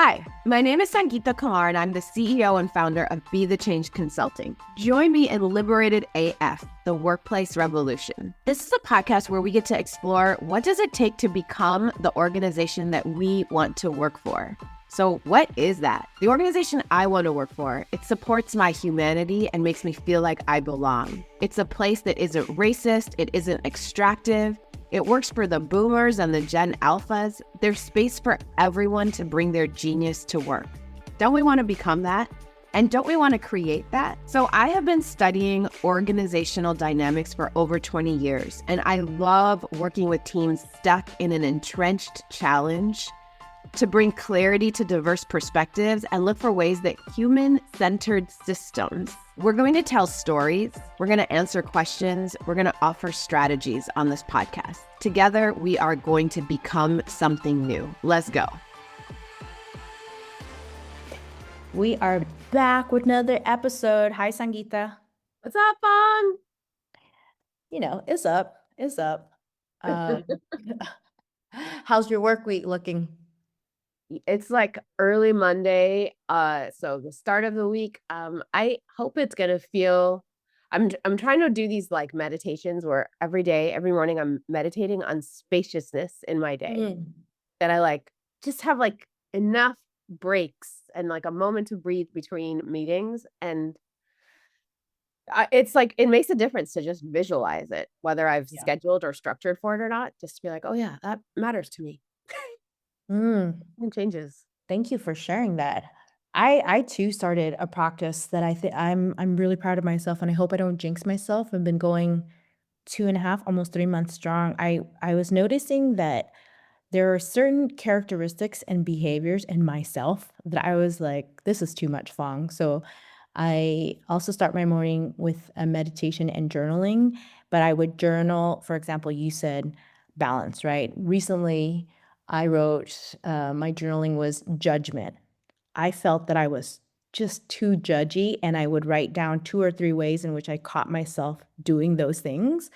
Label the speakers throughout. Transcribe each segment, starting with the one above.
Speaker 1: Hi, my name is Sangeeta Kumar, and I'm the CEO and founder of Be the Change Consulting. Join me in Liberated AF, the workplace revolution. This is a podcast where we get to explore what does it take to become the organization that we want to work for. So what is that? The organization I want to work for, it supports my humanity and makes me feel like I belong. It's a place that isn't racist, it isn't extractive. It works for the boomers and the Gen Alphas. There's space for everyone to bring their genius to work. Don't we want to become that? And don't we want to create that? So I have been studying organizational dynamics for over 20 years, and I love working with teams stuck in an entrenched challenge to bring clarity to diverse perspectives and look for ways that human-centered systems. We're going to tell stories, we're going to answer questions, we're going to offer strategies on this podcast. Together, we are going to become something new. Let's go.
Speaker 2: We are back with another episode. Hi, Sangeeta.
Speaker 1: What's up, Bong?
Speaker 2: It's up. It's up. How's your work week looking?
Speaker 1: It's like early Monday, so the start of the week. I hope it's gonna feel. I'm trying to do these like meditations where every day, every morning, I'm meditating on spaciousness in my day. That I like just have like enough breaks and like a moment to breathe between meetings, and it's like it makes a difference to just visualize it, whether I've scheduled or structured for it or not. Just to be like, oh yeah, that matters to me. It changes.
Speaker 2: Thank you for sharing that. I too started a practice that I think I'm really proud of myself, and I hope I don't jinx myself. I've been going 2.5, almost 3 months strong. I was noticing that there are certain characteristics and behaviors in myself that I was like, this is too much, Fong. So I also start my morning with a meditation and journaling, but I would journal, for example, you said balance, right? Recently, I wrote, my journaling was judgment. I felt that I was just too judgy, and I would write down 2 or 3 ways in which I caught myself doing those things.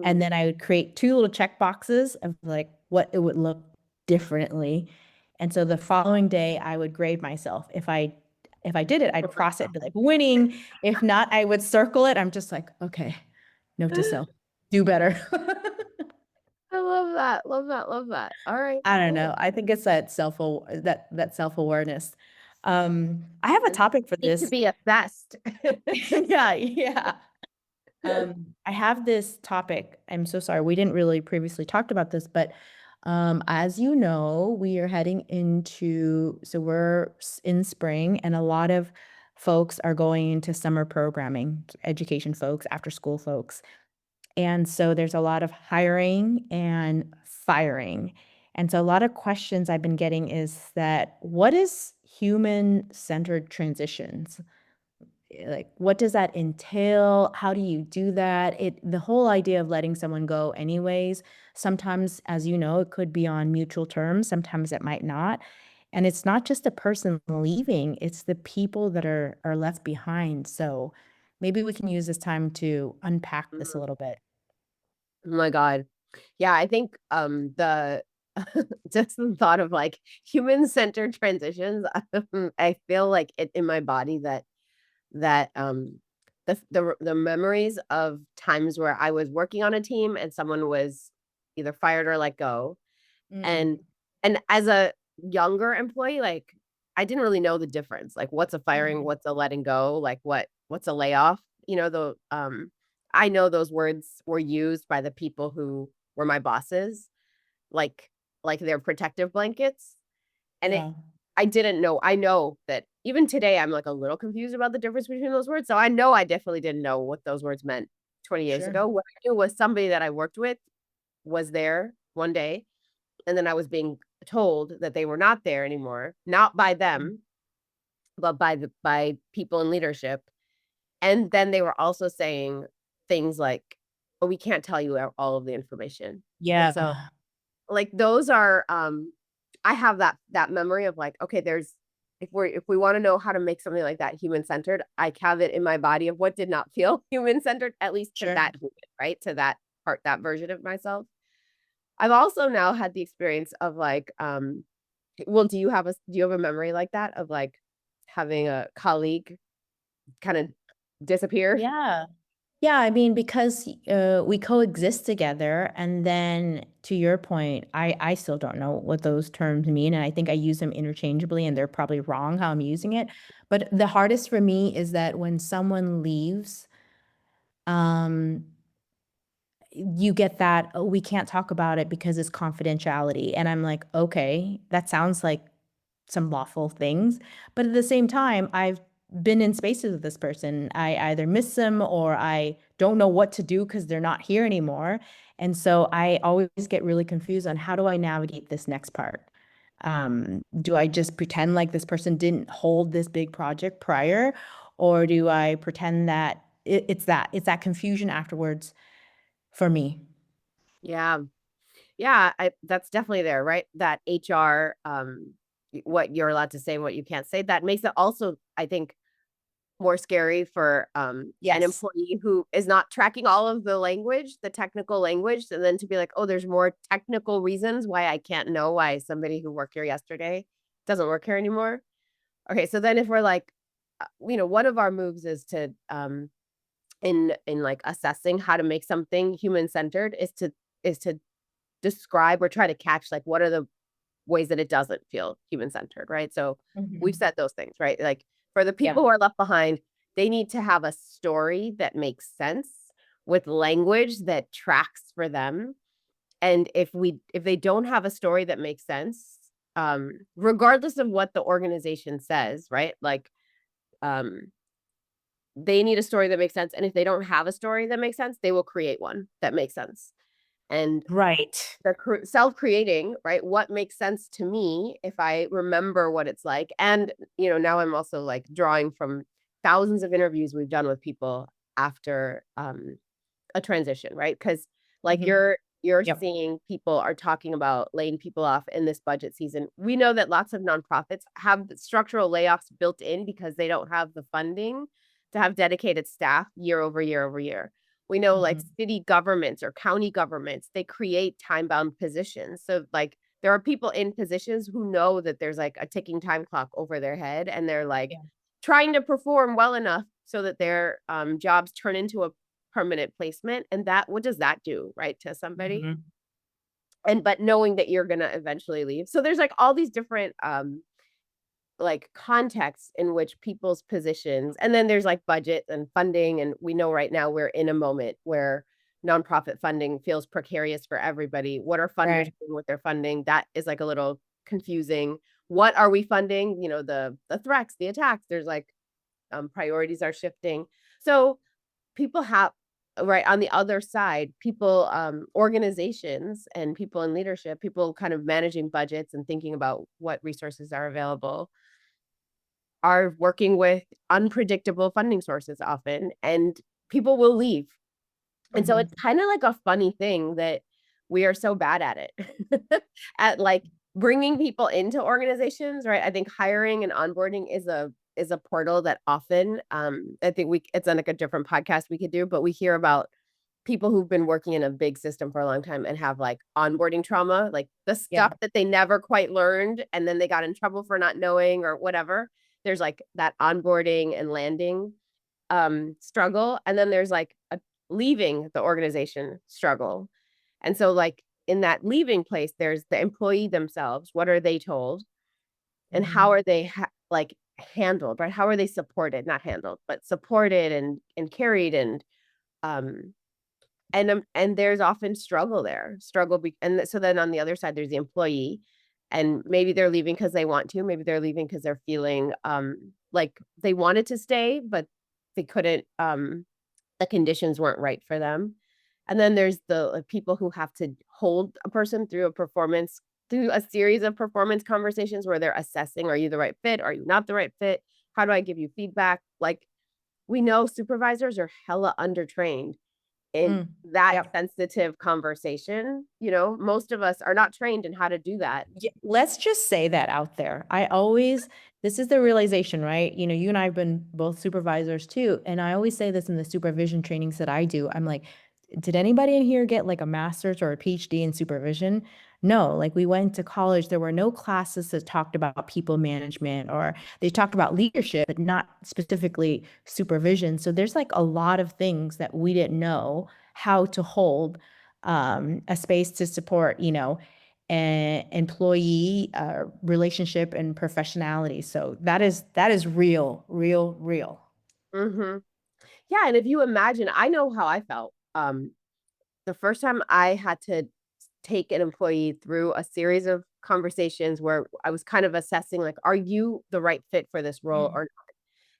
Speaker 2: And then I would create 2 little check boxes of like what it would look differently. And so the following day I would grade myself. If I did it, I'd cross it, be like winning. If not, I would circle it. I'm just like, okay, note to self, do better.
Speaker 1: I love that. Love that. Love that. All right.
Speaker 2: I don't know. I think it's that self-awareness. I have a topic for
Speaker 1: Need to
Speaker 2: this.
Speaker 1: be assessed.
Speaker 2: Yeah. I have this topic. I'm so sorry. We didn't really previously talked about this, but as you know, we are heading into, so we're in spring, and a lot of folks are going into summer programming, education folks, after school folks. And so there's a lot of hiring and firing. And so a lot of questions I've been getting is that what is human-centered transitions? Like, what does that entail? How do you do that? The whole idea of letting someone go anyways, sometimes, as you know, it could be on mutual terms, sometimes it might not. And it's not just the person leaving, it's the people that are left behind. So maybe we can use this time to unpack this a little bit.
Speaker 1: Oh my God. Yeah, I think the just the thought of like human-centered transitions, I feel like it in my body that the memories of times where I was working on a team and someone was either fired or let go. And and as a younger employee, like I didn't really know the difference. Like what's a firing, what's a letting go, like what's a layoff? I know those words were used by the people who were my bosses, like like they're protective blankets. And
Speaker 2: Yeah,
Speaker 1: I didn't know. I know that even today I'm like a little confused about the difference between those words. So I know I definitely didn't know what those words meant 20 years
Speaker 2: sure.
Speaker 1: ago. What I knew was somebody that I worked with was there one day, and then I was being told that they were not there anymore, not by them, but by people in leadership. And then they were also saying things like, "Oh, we can't tell you all of the information."
Speaker 2: Yeah.
Speaker 1: So like those are I have that memory of like, okay, there's if we want to know how to make something like that human centered, I have it in my body of what did not feel human centered, at least to
Speaker 2: Sure.
Speaker 1: that human, right? To that part, that version of myself. I've also now had the experience of like Well, do you have a memory like that of like having a colleague kind of disappear?
Speaker 2: Yeah. Yeah, I mean, because we coexist together, and then to your point, I still don't know what those terms mean, and I think I use them interchangeably, and they're probably wrong how I'm using it. But the hardest for me is that when someone leaves, um, you get that, "Oh, we can't talk about it because it's confidentiality," and I'm like, "Okay, that sounds like some lawful things," but at the same time, I've been in spaces with this person. I either miss them or I don't know what to do because 'cause they're not here anymore, and so I always get really confused on how do I navigate this next part? Do I just pretend like this person didn't hold this big project prior, or do I pretend that it's that confusion afterwards for me?
Speaker 1: Yeah. Yeah, that's definitely there, right? That HR, what you're allowed to say and what you can't say. That makes it also, I think, more scary for an
Speaker 2: Yes.
Speaker 1: employee who is not tracking all of the language, the technical language, and then to be like, oh, there's more technical reasons why I can't know why somebody who worked here yesterday doesn't work here anymore. Okay, so then if we're like, one of our moves is to in like assessing how to make something human centered is to describe or try to catch like what are the ways that it doesn't feel human centered, right? So we've
Speaker 2: Mhm.
Speaker 1: said those things, right? Like for the people
Speaker 2: Yep.
Speaker 1: who are left behind, they need to have a story that makes sense with language that tracks for them. And if they don't have a story that makes sense, regardless of what the organization says, right? Like um they need a story that makes sense. And if they don't have a story that makes sense, they will create one that makes sense. And
Speaker 2: Right.
Speaker 1: the self-creating, right? What makes sense to me if I remember what it's like. And, now I'm also like drawing from thousands of interviews we've done with people after a transition, right? Because like
Speaker 2: Mhm.
Speaker 1: you're
Speaker 2: Yep.
Speaker 1: seeing people are talking about laying people off in this budget season. We know that lots of nonprofits have structural layoffs built in because they don't have the funding to have dedicated staff year over year over year. We know like
Speaker 2: Mhm.
Speaker 1: city governments or county governments, they create time-bound positions. So like there are people in positions who know that there's like a ticking time clock over their head and they're like
Speaker 2: Yeah.
Speaker 1: trying to perform well enough so that their jobs turn into a permanent placement. And that, what does that do, right, to somebody?
Speaker 2: Mhm.
Speaker 1: And but knowing that you're gonna eventually leave. So there's like all these different like contexts in which people's positions, and then there's like budget and funding. And we know right now we're in a moment where nonprofit funding feels precarious for everybody. What are funders
Speaker 2: Right.
Speaker 1: doing with their funding? That is like a little confusing. What are we funding? The threats, the attacks. There's like priorities are shifting. So people have, right, on the other side, people, organizations and people in leadership, people kind of managing budgets and thinking about what resources are available, are working with unpredictable funding sources often, and people will leave. And so
Speaker 2: Mhm.
Speaker 1: it's kind of like a funny thing that we are so bad at it, at like bringing people into organizations, right? I think hiring and onboarding is a portal that often, I think it's on like a different podcast we could do, but we hear about people who've been working in a big system for a long time and have like onboarding trauma, like the stuff
Speaker 2: Yeah.
Speaker 1: that they never quite learned and then they got in trouble for not knowing or whatever. There's like that onboarding and landing struggle, and then there's like a leaving the organization struggle. And so like in that leaving place, there's the employee themselves. What are they told? And how
Speaker 2: Mhm.
Speaker 1: are they like handled, right? How are they supported, not handled, but supported and carried um and there's often struggle there. And so then on the other side there's the employee, and maybe they're leaving because they want to, maybe they're leaving because they're feeling like they wanted to stay but they couldn't, the conditions weren't right for them. And then there's the people who have to hold a person through a series of performance conversations where they're assessing, are you the right fit, are you not the right fit, how do I give you feedback? Like we know supervisors are hella undertrained in
Speaker 2: Mm.
Speaker 1: that
Speaker 2: Yep.
Speaker 1: sensitive conversation. Most of us are not trained in how to do that.
Speaker 2: Let's just say that out there. I always this is the realization, right? You and I have been both supervisors too, and I always say this in the supervision trainings that I do. I'm like, "Did anybody in here get like a master's or a PhD in supervision?" No, like we went to college, there were no classes that talked about people management, or they talked about leadership, but not specifically supervision. So there's like a lot of things that we didn't know how to hold a space to support, an employee relationship and professionality. So that is real, real, real.
Speaker 1: Hmm. Yeah, and if you imagine, I know how I felt. The first time I had to take an employee through a series of conversations where I was kind of assessing, like, are you the right fit for this role or
Speaker 2: Mm.
Speaker 1: not?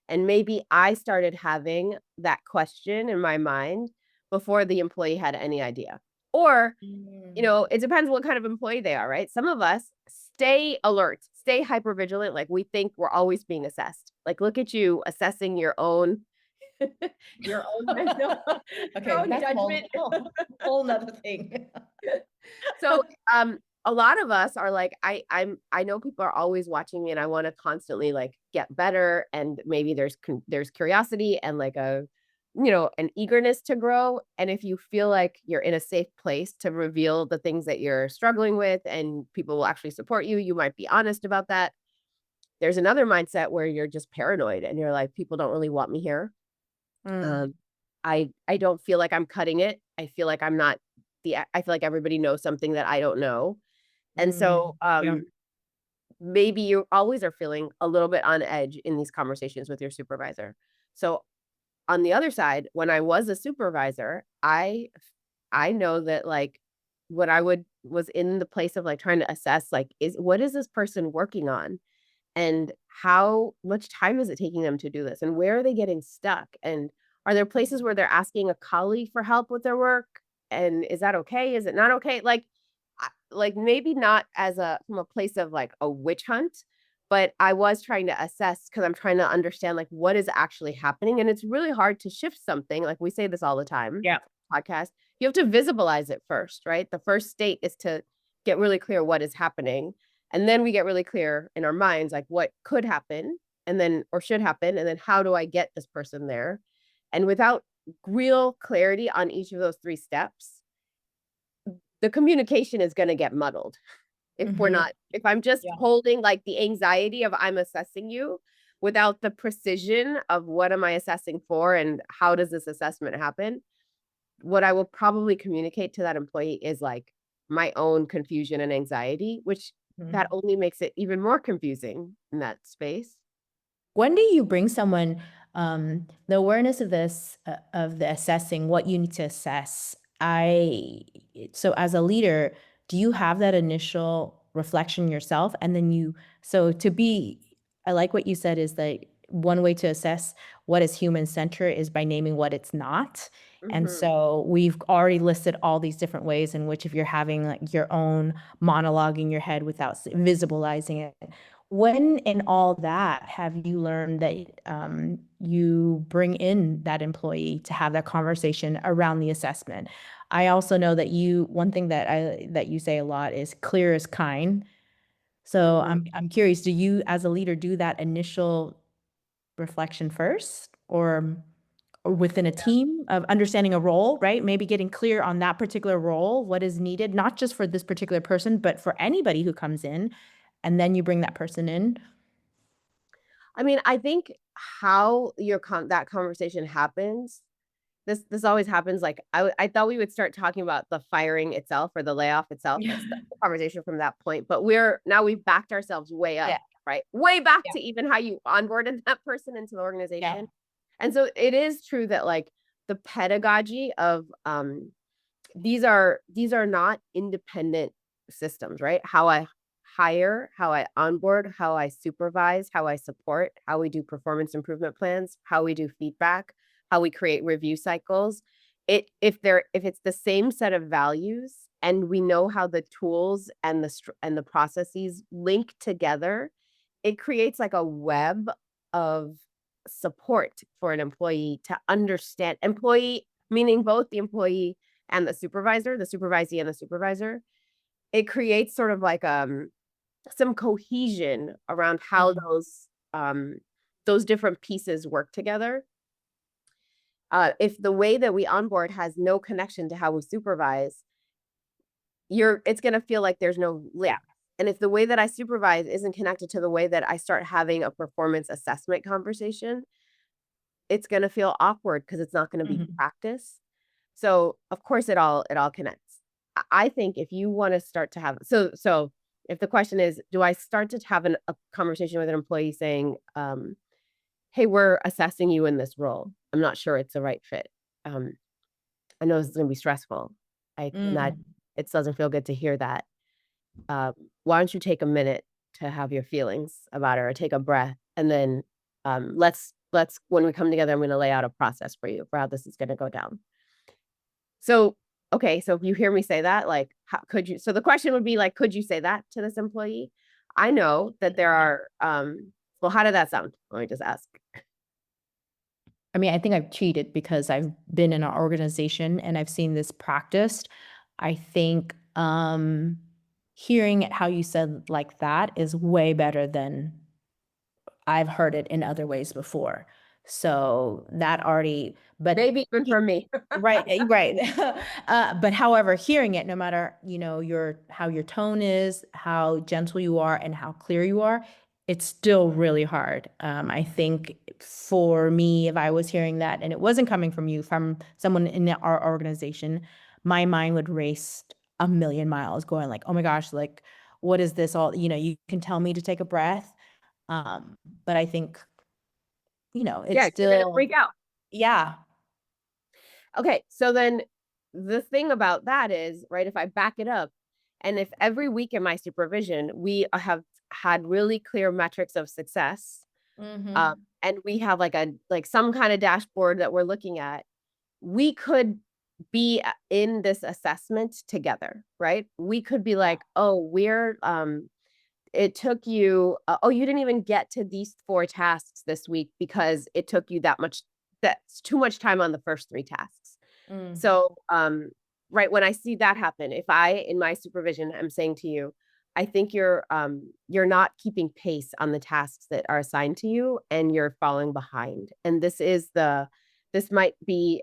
Speaker 1: And maybe I started having that question in my mind before the employee had any idea. Or,
Speaker 2: Mm.
Speaker 1: it depends what kind of employee they are, right? Some of us stay alert, stay hyper vigilant, like we think we're always being assessed. Like, look at you assessing your own your own mental, your
Speaker 2: Okay,
Speaker 1: own
Speaker 2: that's a
Speaker 1: judgment.
Speaker 2: whole nother thing.
Speaker 1: So, a lot of us are like, I know people are always watching me, and I want to constantly like get better, and maybe there's curiosity and like an eagerness to grow. And if you feel like you're in a safe place to reveal the things that you're struggling with, and people will actually support you, you might be honest about that. There's another mindset where you're just paranoid, and you're like, people don't really want me here.
Speaker 2: Mm,
Speaker 1: Um, I don't feel like I'm cutting it. I feel like I'm not I feel like everybody knows something that I don't know. And
Speaker 2: mm,
Speaker 1: so,
Speaker 2: yeah.
Speaker 1: maybe you always are feeling a little bit on edge in these conversations with your supervisor. So on the other side, when I was a supervisor, I know that, like, when I would was in the place of like trying to assess, like, is what is this person working on, and how much time is it taking them to do this, and where are they getting stuck, and are there places where they're asking a colleague for help with their work, and is that okay, is it not okay, like maybe not as a from a place of like a witch hunt, but I was trying to assess because I'm trying to understand like what is actually happening. And it's really hard to shift something. Like we say this all the time,
Speaker 2: Yeah.
Speaker 1: podcast. You have to visualize it first, right? The first state is to get really clear what is happening. And then we get really clear in our minds, like what could happen and then, or should happen. And then how do I get this person there? And without real clarity on each of those three steps, the communication is going to get muddled
Speaker 2: Hmm.
Speaker 1: if I'm just
Speaker 2: Yeah.
Speaker 1: holding like the anxiety of I'm assessing you without the precision of what am I assessing for and how does this assessment happen, what I will probably communicate to that employee is like my own confusion and anxiety, which that
Speaker 2: Mhm.
Speaker 1: only makes it even more confusing in that space.
Speaker 2: When do you bring someone the awareness of this of the assessing what you need to assess? I So as a leader, do you have that initial reflection yourself, and then you so to be I like what you said is that one way to assess what is human centered is by naming what it's not. And
Speaker 1: Mm-hmm.
Speaker 2: so we've already listed all these different ways in which if you're having like your own monologue in your head without visualizing it, when in all that have you learned that you bring in that employee to have that conversation around the assessment? I also know that one thing that you say a lot is clear is kind. So
Speaker 1: Mm-hmm.
Speaker 2: I'm curious, do you as a leader do that initial reflection first, or within a team of understanding a role, right? Maybe getting clear on that particular role, what is needed, not just for this particular person, but for anybody who comes in, and then you bring that person in.
Speaker 1: I mean, I think how that conversation happens, this always happens. Like I thought we would start talking about the firing itself or the layoff itself,
Speaker 2: Yeah.
Speaker 1: like start the conversation from that point. But we've backed ourselves way up,
Speaker 2: Yeah.
Speaker 1: right? Way back
Speaker 2: Yeah.
Speaker 1: to even how you onboarded that person into the
Speaker 2: Yeah.
Speaker 1: organization. And so it is true that like the pedagogy of these are not independent systems, right? How I hire, how I onboard, how I supervise, how I support, how we do performance improvement plans, how we do feedback, how we create review cycles. If it's the same set of values and we know how the tools and the processes link together, it creates like a web of support for an employee to understand, employee meaning both the employee and the supervisor, the supervisee and the supervisor. It creates sort of like some cohesion around how
Speaker 2: Mhm.
Speaker 1: those different pieces work together. If the way that we onboard has no connection to how we supervise, it's going to feel like there's no link. And if the way that I supervise isn't connected to the way that I start having a performance assessment conversation, it's going to feel awkward because it's not going to be practice. So of course it all connects. I think if you want to start to have, so if the question is, do I start to have a conversation with an employee saying, hey, we're assessing you in this role. I'm not sure it's the right fit. I know this is going to be stressful. That it doesn't feel good to hear that. Why don't you take a minute to have your feelings about it, or take a breath, and then let's when we come together, I'm going to lay out a process for you for how this is going to go down. So okay, so if you hear me say that, like, how could you? So the question would be like, could you say that to this employee? I know that there are. Well, how did that sound? Let me just ask.
Speaker 2: I mean, I think I've cheated because I've been in an organization and I've seen this practiced. I think hearing it how you said like that is way better than I've heard it in other ways before. So that already, but
Speaker 1: Maybe even for me.
Speaker 2: right, right. But however, hearing it, no matter, how your tone is, how gentle you are, and how clear you are, it's still really hard. I think for me, if I was hearing that and it wasn't coming from you, from someone in our organization, my mind would race a million miles going like, oh my gosh, like, what is this all? You can tell me to take a breath. But I think, it's
Speaker 1: Yeah, you're gonna
Speaker 2: still,
Speaker 1: freak out.
Speaker 2: yeah.
Speaker 1: Okay, so then the thing about that is, right, if I back it up, and if every week in my supervision, we have had really clear metrics of success, and we have like some kind of dashboard that we're looking at, we could be in this assessment together, right? We could be like, oh, it took you, oh, you didn't even get to these 4 tasks this week because it took you that's too much time on the first 3 tasks.
Speaker 2: Mm.
Speaker 1: So, right, when I see that happen, if I, in my supervision, am saying to you, I think you're not keeping pace on the tasks that are assigned to you, and you're falling behind. And this might be,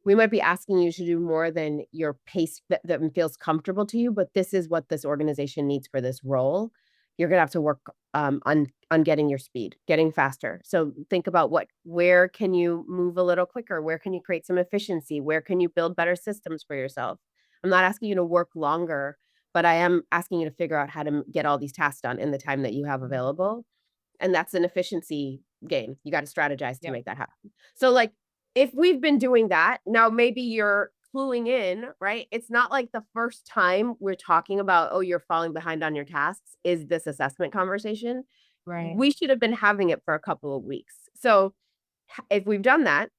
Speaker 1: we might be asking you to do more than your pace that feels comfortable to you, but this is what this organization needs for this role. You're gonna have to work on getting your speed, getting faster. So think about where can you move a little quicker? Where can you create some efficiency? Where can you build better systems for yourself? I'm not asking you to work longer, but I am asking you to figure out how to get all these tasks done in the time that you have available. And that's an efficiency game. You got to strategize to make that happen. So like, if we've been doing that, now maybe you're cluing in, right? It's not like the first time we're talking about, oh, you're falling behind on your tasks is this assessment conversation.
Speaker 2: Right.
Speaker 1: We should have been having it for a couple of weeks. So if we've done that,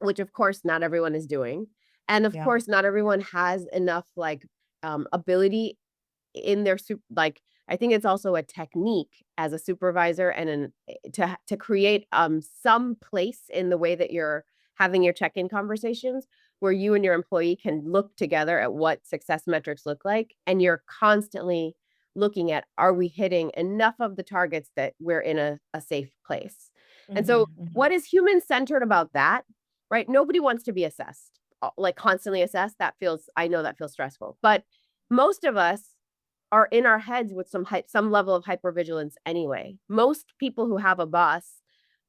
Speaker 1: which of course not everyone is doing, and of
Speaker 2: Yeah.
Speaker 1: course not everyone has enough like ability in their like, I think it's also a technique as a supervisor and to create some place in the way that you're having your check-in conversations where you and your employee can look together at what success metrics look like, and you're constantly looking at, are we hitting enough of the targets that we're in a safe place? And so what is human centered about that, right? Nobody wants to be assessed, like constantly assessed. I know that feels stressful, but most of us are in our heads with some level of hypervigilance anyway. Most people who have a boss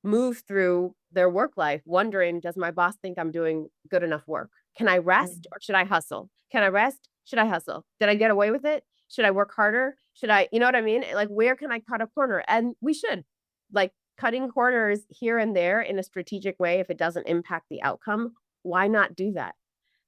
Speaker 1: move through their work life wondering, does my boss think I'm doing good enough work? Can I rest or should I hustle? Can I rest? Should I hustle? Did I get away with it? Should I work harder? Should I, you know what I mean? Like, where can I cut a corner? And we should, like, cutting corners here and there in a strategic way. If it doesn't impact the outcome, why not do that?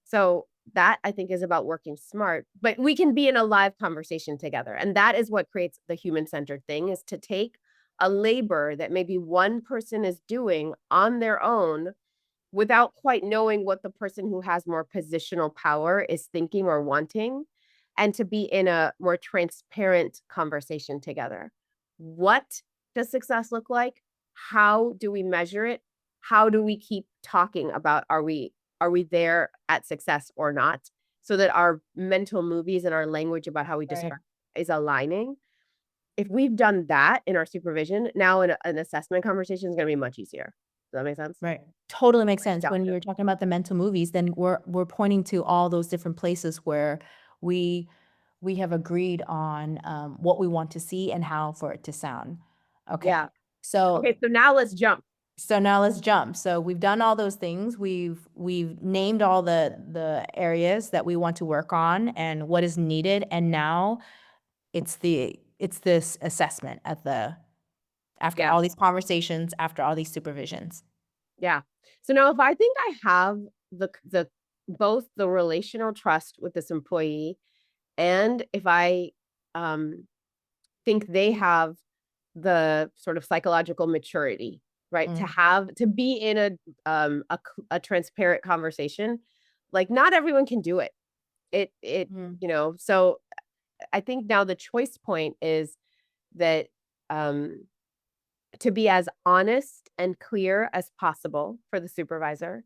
Speaker 1: So that, I think, is about working smart, but we can be in a live conversation together. And that is what creates the human-centered thing, is to take a labor that maybe one person is doing on their own without quite knowing what the person who has more positional power is thinking or wanting, and to be in a more transparent conversation together. What does success look like? How do we measure it? How do we keep talking about, are we there at success or not? So that our mental movies and our language about how we describe is aligning. If we've done that in our supervision, now an assessment conversation is going to be much easier. Does that make sense?
Speaker 2: Right. Totally makes sense. When you were talking about the mental movies, then we're pointing to all those different places where We we have agreed on what we want to see and how for it to sound. Okay.
Speaker 1: Yeah.
Speaker 2: So
Speaker 1: Okay, so now let's jump.
Speaker 2: so now let's jump. So we've done all those things. We've named all the areas that we want to work on and what is needed. And now it's this assessment at the after
Speaker 1: Yeah.
Speaker 2: all these conversations, after all these supervisions.
Speaker 1: Yeah. So now if I think I have the both the relational trust with this employee, and if I um think they have the sort of psychological maturity, right, to
Speaker 2: Mm,
Speaker 1: have to be in a transparent conversation, like not everyone can do it. It
Speaker 2: mm,
Speaker 1: so I think now the choice point is that to be as honest and clear as possible for the supervisor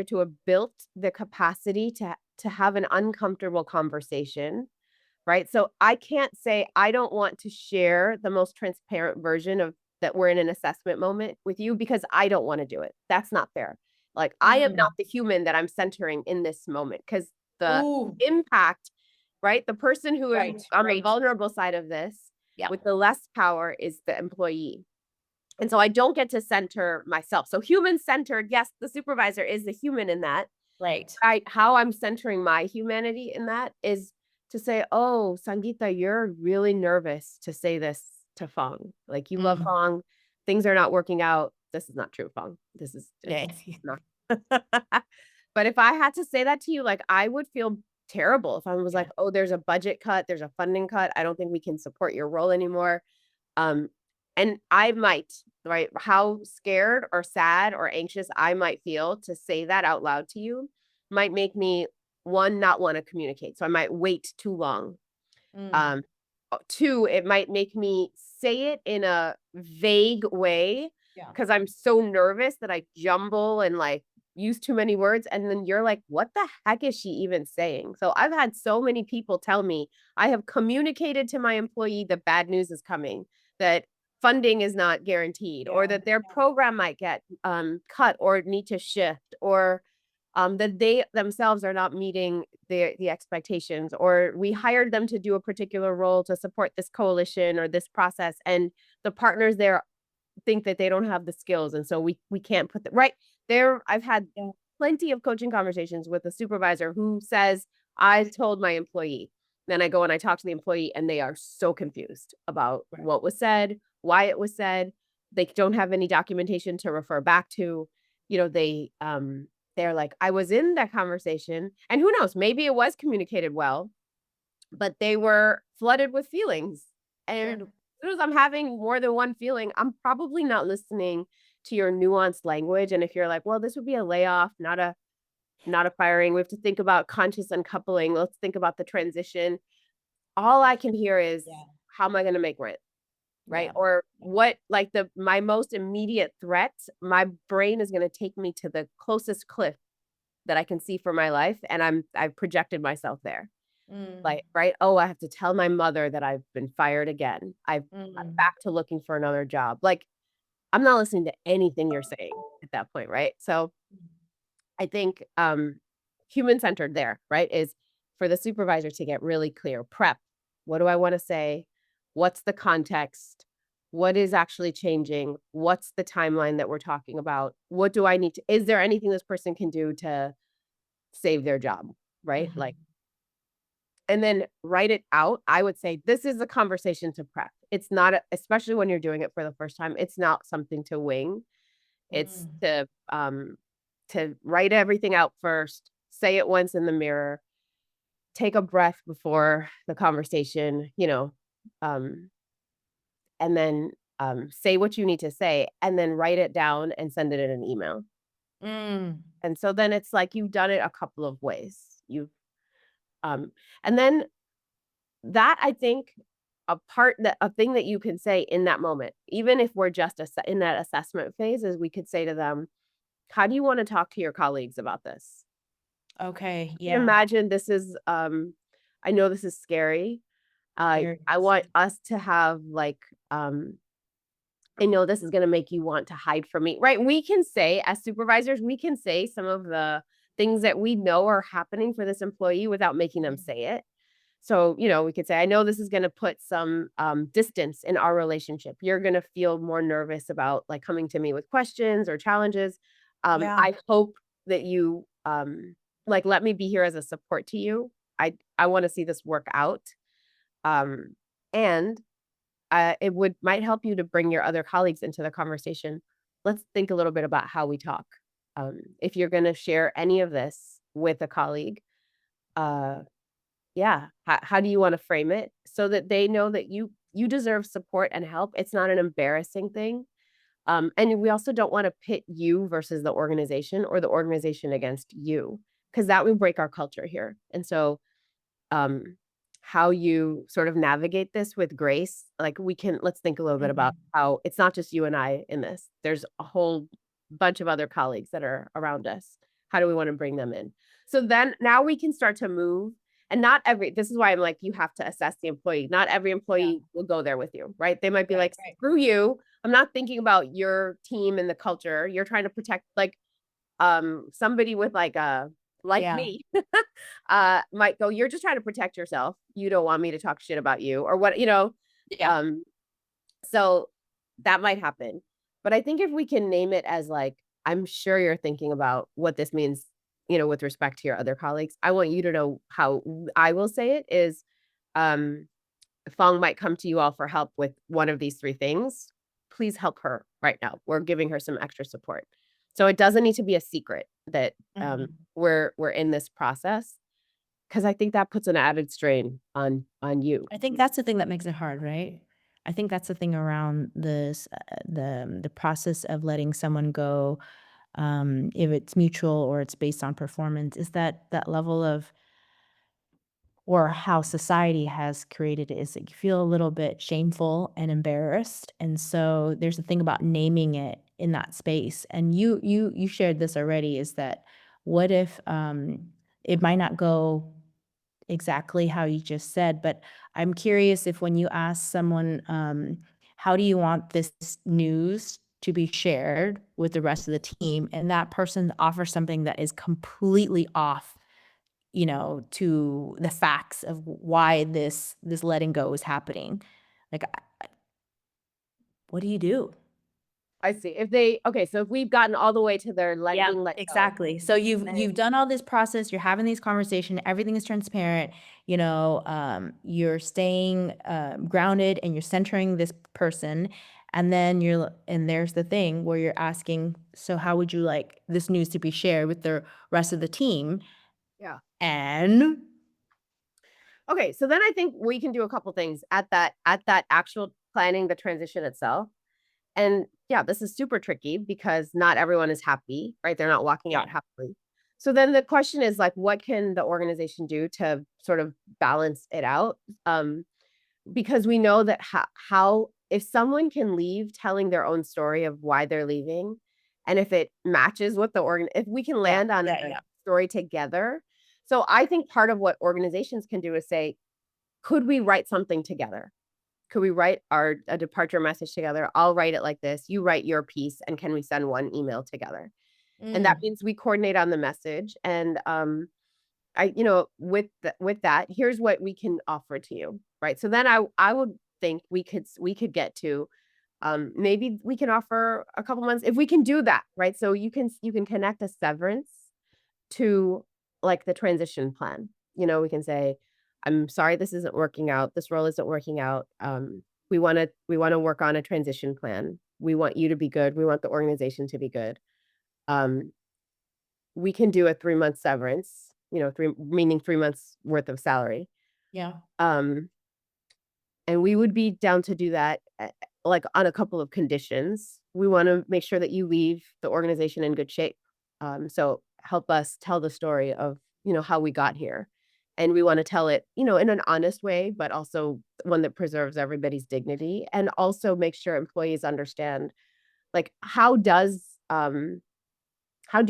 Speaker 1: to have built the capacity to have an uncomfortable conversation, right? So I can't say I don't want to share the most transparent version of that we're in an assessment moment with you because I don't want to do it. That's not fair. Like I am not
Speaker 2: mm.
Speaker 1: the human that I'm centering in this moment because the
Speaker 2: Ooh,
Speaker 1: impact, right? The person who is
Speaker 2: right,
Speaker 1: on the
Speaker 2: right.
Speaker 1: vulnerable side of this
Speaker 2: Yep.
Speaker 1: with the less power is the employee. And so I don't get to center myself. So human centered, yes, the supervisor is the human in that.
Speaker 2: Right.
Speaker 1: How I'm centering my humanity in that is to say, oh, Sangeeta, you're really nervous to say this to Fong. Like you love
Speaker 2: Mm.
Speaker 1: Fong. Things are not working out. This is not true, Fong. This is
Speaker 2: Yeah.
Speaker 1: not. But if I had to say that to you, like I would feel terrible if I was
Speaker 2: Yeah.
Speaker 1: like, oh, there's a budget cut, there's a funding cut. I don't think we can support your role anymore. Um, and I might, right, how scared or sad or anxious I might feel to say that out loud to you might make me one, not want to communicate. So I might wait too long.
Speaker 2: Mm.
Speaker 1: Um, two, it might make me say it in a vague way
Speaker 2: Yeah.
Speaker 1: because I'm so nervous that I jumble and like use too many words. And then you're like, what the heck is she even saying? So I've had so many people tell me I have communicated to my employee that bad news is coming, that funding is not guaranteed, or
Speaker 2: Yeah.
Speaker 1: that their program might get cut or need to shift, or that they themselves are not meeting the expectations, or we hired them to do a particular role to support this coalition or this process, and the partners there think that they don't have the skills, and so we can't put the right there. I've had plenty of coaching conversations with a supervisor who says, I told my employee. Then I go and I talk to the employee, and they are so confused about
Speaker 2: Right.
Speaker 1: what was said, why it was said. They don't have any documentation to refer back to. They're like, I was in that conversation, and who knows, maybe it was communicated well, but they were flooded with feelings. And
Speaker 2: Sure.
Speaker 1: as soon as I'm having more than one feeling, I'm probably not listening to your nuanced language. And if you're like, well, this would be a layoff, not a firing. We have to think about conscious uncoupling. Let's think about the transition. All I can hear is,
Speaker 2: Yeah.
Speaker 1: how am I going to make rent? Right.
Speaker 2: Yeah.
Speaker 1: Or what, like my most immediate threat, my brain is going to take me to the closest cliff that I can see for my life. And I've projected myself there.
Speaker 2: Mm.
Speaker 1: Like, right. Oh, I have to tell my mother that I've been fired again. I'm
Speaker 2: Mm.
Speaker 1: back to looking for another job. Like, I'm not listening to anything you're saying at that point. Right. So I think human centered there, right, is for the supervisor to get really clear, prep. What do I want to say? What's the context? What is actually changing? What's the timeline that we're talking about? What do I need to, is there anything this person can do to save their job? Right.
Speaker 2: Mhm.
Speaker 1: Like, and then write it out. I would say this is a conversation to prep. It's not, especially when you're doing it for the first time, it's not something to wing. It's
Speaker 2: Mm.
Speaker 1: to write everything out first, say it once in the mirror, take a breath before the conversation, and then say what you need to say, and then write it down and send it in an email.
Speaker 2: Mm.
Speaker 1: And so then it's like you've done it a couple of ways. You've um, and then that I think a thing that you can say in that moment, even if we're just in that assessment phase, is we could say to them, how do you want to talk to your colleagues about this?
Speaker 2: Okay.
Speaker 1: I can
Speaker 2: Yeah.
Speaker 1: imagine this is I know this is scary.
Speaker 2: Very.
Speaker 1: I want us to have like I know this is going to make you want to hide from me. Right? We can say as supervisors, we can say some of the things that we know are happening for this employee without making them say it. So, we could say, I know this is going to put some distance in our relationship. You're going to feel more nervous about like coming to me with questions or challenges.
Speaker 2: Yeah.
Speaker 1: I hope that you like let me be here as a support to you. I want to see this work out. Um, and it might help you to bring your other colleagues into the conversation. Let's think a little bit about how we talk. If you're going to share any of this with a colleague, uh, yeah, how do you want to frame it so that they know that you deserve support and help? It's not an embarrassing thing. And we also don't want to pit you versus the organization or the organization against you, because that would break our culture here. And so um, how you sort of navigate this with grace. Like let's think a little bit about how it's not just you and I in this. There's a whole bunch of other colleagues that are around us. How do we want to bring them in? So then now we can start to move. And this is why I'm like, you have to assess the employee. Not every
Speaker 2: Yeah.
Speaker 1: employee will go there with you, right? They might be
Speaker 2: Right,
Speaker 1: like,
Speaker 2: right.
Speaker 1: screw you. I'm not thinking about your team and the culture. You're trying to protect like somebody with like
Speaker 2: Yeah.
Speaker 1: me might go, you're just trying to protect yourself, you don't want me to talk shit about you or what,
Speaker 2: Yeah.
Speaker 1: um so that might happen. But I think if we can name it as like, I'm sure you're thinking about what this means, with respect to your other colleagues. I want you to know how I will say it is, um Fong might come to you all for help with one of these three things. Please help her right now. We're giving her some extra support. So it doesn't need to be a secret that we're in this process, because I think that puts an added strain on you.
Speaker 2: I think that's the thing that makes it hard, right? I think that's the thing around this, the process of letting someone go, if it's mutual or it's based on performance, is that level of, or how society has created it, is that you feel a little bit shameful and embarrassed. And so there's a thing about naming it in that space. And you shared this already, is that what if it might not go exactly how you just said, but I'm curious if when you ask someone, how do you want this news to be shared with the rest of the team, and that person offers something that is completely off, to the facts of why this letting go is happening. Like, what do you do?
Speaker 1: I see. Okay, so if we've gotten all the way to their
Speaker 2: Yeah,
Speaker 1: being let go,
Speaker 2: exactly. So you've done all this process, you're having these conversation, everything is transparent, you're staying grounded and you're centering this person. And then and there's the thing where you're asking, so how would you like this news to be shared with the rest of the team?
Speaker 1: yeah.
Speaker 2: And
Speaker 1: Okay, so then I think we can do a couple things at that actual planning the transition itself. And yeah, this is super tricky because not everyone is happy, right? They're not walking
Speaker 2: yeah,
Speaker 1: out happily. So then the question is like, what can the organization do to sort of balance it out? Because we know that how if someone can leave telling their own story of why they're leaving, and if it matches what if we can
Speaker 2: yeah,
Speaker 1: land on
Speaker 2: yeah,
Speaker 1: a
Speaker 2: yeah,
Speaker 1: story together. So I think part of what organizations can do is say, could we write something together? Could we write a departure message together? I'll write it like this. You write your piece, and can we send one email together? And that means we coordinate on the message. And with that, here's what we can offer to you, right? So then I would think we could get to, maybe we can offer a couple months if we can do that, right? So you can connect a severance to like the transition plan. We can say, I'm sorry this isn't working out. This role isn't working out. We want to work on a transition plan. We want you to be good. We want the organization to be good. Um, we can do a 3-month severance, meaning 3 months worth of salary.
Speaker 2: yeah,
Speaker 1: Um, and we would be down to do that, like on a couple of conditions. We want to make sure that you leave the organization in good shape. So help us tell the story of, how we got here. And we want to tell it, in an honest way, but also one that preserves everybody's dignity, and also make sure employees understand, like, how do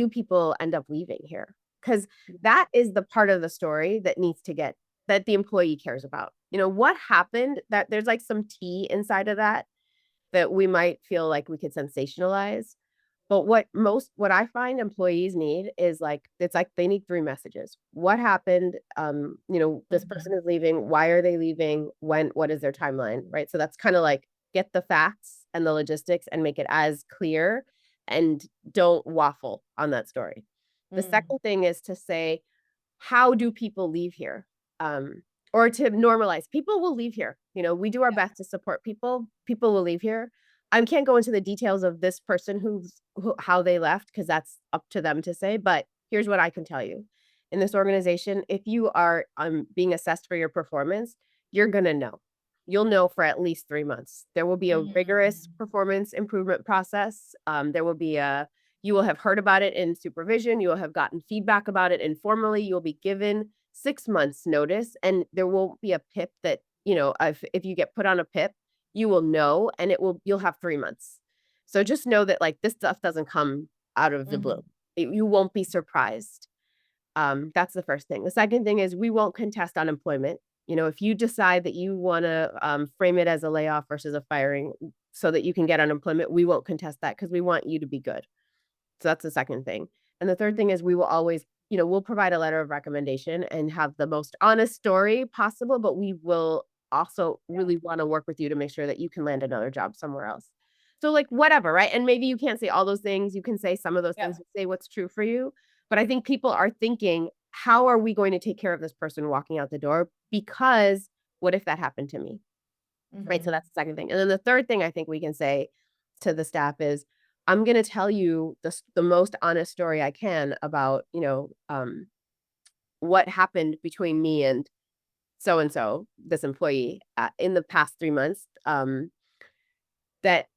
Speaker 1: people end up leaving here? Because that is the part of the story that the employee cares about. What happened, that there's like some tea inside of that we might feel like we could sensationalize. But what I find employees need is like, it's like they need three messages. What happened? This person is leaving. Why are they leaving? What is their timeline? Right. So that's kind of like get the facts and the logistics and make it as clear and don't waffle on that story. The
Speaker 2: Mm.
Speaker 1: second thing is to say, how do people leave here? Um, or to normalize people will leave here. We do our
Speaker 2: Yeah.
Speaker 1: best to support people. People will leave here. I can't go into the details of this person how they left because that's up to them to say. But here's what I can tell you: in this organization, if you are being assessed for your performance, you're gonna know. You'll know for at least 3 months. There will be a rigorous
Speaker 2: Mhm.
Speaker 1: performance improvement process. There will be a You will have heard about it in supervision. You will have gotten feedback about it informally. You will be given 6 months notice, and there won't be a PIP that, if you get put on a PIP, you will know, and you'll have 3 months. So just know that like this stuff doesn't come out of the blue.
Speaker 2: Mhm.
Speaker 1: You won't be surprised. That's the first thing. The second thing is we won't contest unemployment. If you decide that you want to frame it as a layoff versus a firing so that you can get unemployment, we won't contest that because we want you to be good. So that's the second thing. And the third thing is we will always, we'll provide a letter of recommendation and have the most honest story possible, but we will also
Speaker 2: Yeah.
Speaker 1: really want to work with you to make sure that you can land another job somewhere else. So like whatever, right? And maybe you can't say all those things. You can say some of those
Speaker 2: Yeah.
Speaker 1: things, say what's true for you. But I think people are thinking, how are we going to take care of this person walking out the door? Because what if that happened to me? Right, so
Speaker 2: Mhm.
Speaker 1: that's the second thing, and then the third thing I think we can say to the staff is, "I'm gonna tell you the most honest story I can about, what happened between me and so and so, this employee, in the past 3 months, that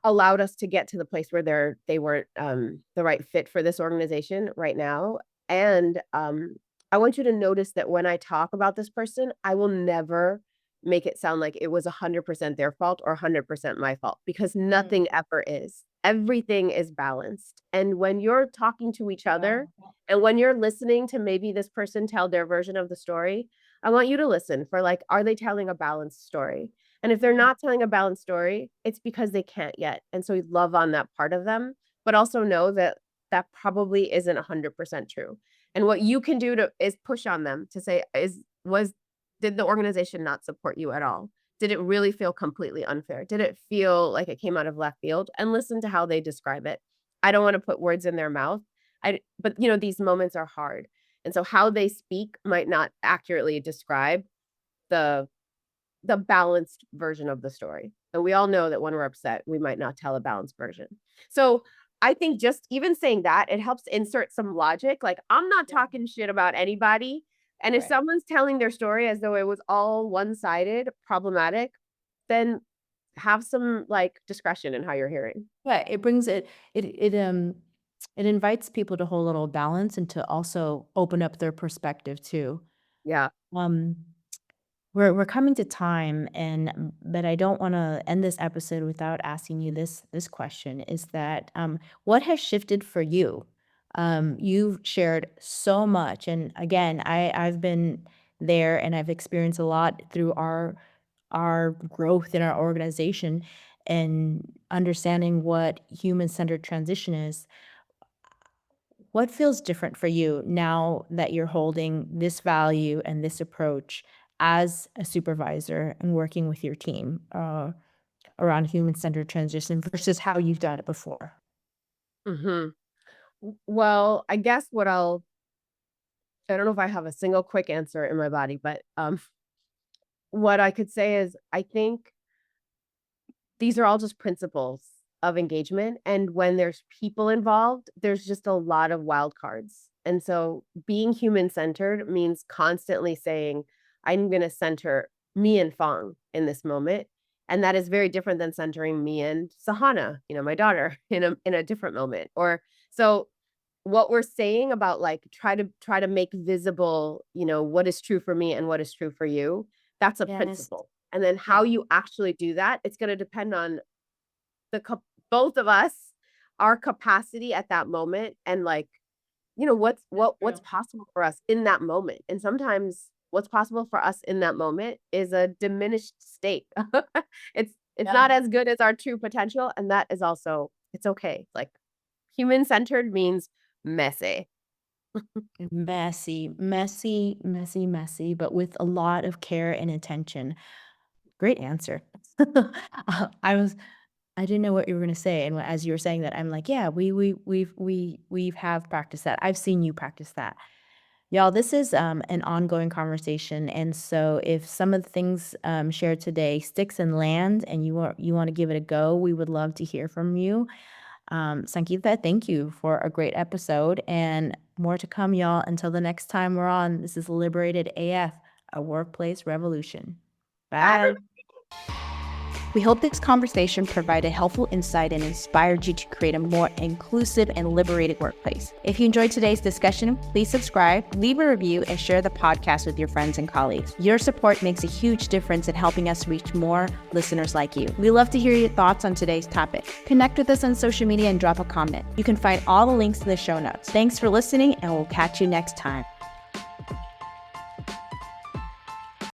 Speaker 1: allowed us to get to the place where they weren't the right fit for this organization right now. And I want you to notice that when I talk about this person, I will never make it sound like it was 100% their fault or 100% my fault because
Speaker 2: Mm.
Speaker 1: nothing ever is. Everything is balanced. And when you're talking to each other
Speaker 2: Wow.
Speaker 1: and when you're listening to maybe this person tell their version of the story, I want you to listen for like, are they telling a balanced story? And if they're
Speaker 2: Mm.
Speaker 1: not telling a balanced story, it's because they can't yet. And so we love on that part of them, but also know that that probably isn't 100% true. And what you can do is push on them to say, did the organization not support you at all? Did it really feel completely unfair? Did it feel like it came out of left field? And listen to how they describe it. I don't want to put words in their mouth. But these moments are hard. And so how they speak might not accurately describe the the balanced version of the story. And we all know that when we're upset, we might not tell a balanced version. So I think just even saying that, it helps insert some logic. Like, I'm not
Speaker 2: Yeah.
Speaker 1: talking shit about anybody. And if
Speaker 2: Right.
Speaker 1: someone's telling their story as though it was all one sided, problematic, then have some like discretion in how you're hearing.
Speaker 2: Yeah, it brings it invites people to hold a little balance and to also open up their perspective too.
Speaker 1: Yeah.
Speaker 2: Um, we're coming to time, but I don't want to end this episode without asking you this question: is that what has shifted for you? You've shared so much, and again, I've been there and I've experienced a lot through our growth in our organization and understanding what human centered transition is. What feels different for you now that you're holding this value and this approach as a supervisor and working with your team around human centered transition versus how you've done it before?
Speaker 1: hmm Well, I guess I don't know if I have a single quick answer in my body, but what I could say is I think these are all just principles of engagement. And when there's people involved, there's just a lot of wild cards. And so being human centered means constantly saying, I'm going to center me and Fong in this moment. And that is very different than centering me and Sahana, my daughter, in a different moment. Or so what we're saying about like try to make visible, what is true for me and what is true for you, that's a
Speaker 2: Yes.
Speaker 1: principle. And then
Speaker 2: Yeah.
Speaker 1: how you actually do that, it's going to depend on both of us, our capacity at that moment, and like,
Speaker 2: That's
Speaker 1: what's
Speaker 2: true.
Speaker 1: possible for us in that moment. And sometimes what's possible for us in that moment is a diminished state. it's
Speaker 2: Yeah.
Speaker 1: not as good as our true potential, and that is also it's okay. Like Human-centered means messy.
Speaker 2: Messy, messy, messy, messy, but with a lot of care and attention. Great answer. I was I didn't know what you were gonna say, and as you were saying that, I'm like, "Yeah, we've have practiced that. I've seen you practice that." Y'all, this is, an ongoing conversation, and so if some of the things, shared today sticks and land and you wanna give it a go, we would love to hear from you. Sangeeta, thank you for a great episode and more to come, y'all. Until the next time we're on, this is Liberated AF, a workplace revolution. Bye. We hope this conversation provided helpful insight and inspired you to create a more inclusive and liberated workplace. If you enjoyed today's discussion, please subscribe, leave a review, and share the podcast with your friends and colleagues. Your support makes a huge difference in helping us reach more listeners like you. We love to hear your thoughts on today's topic. Connect with us on social media and drop a comment. You can find all the links in the show notes. Thanks for listening, and we'll catch you next time.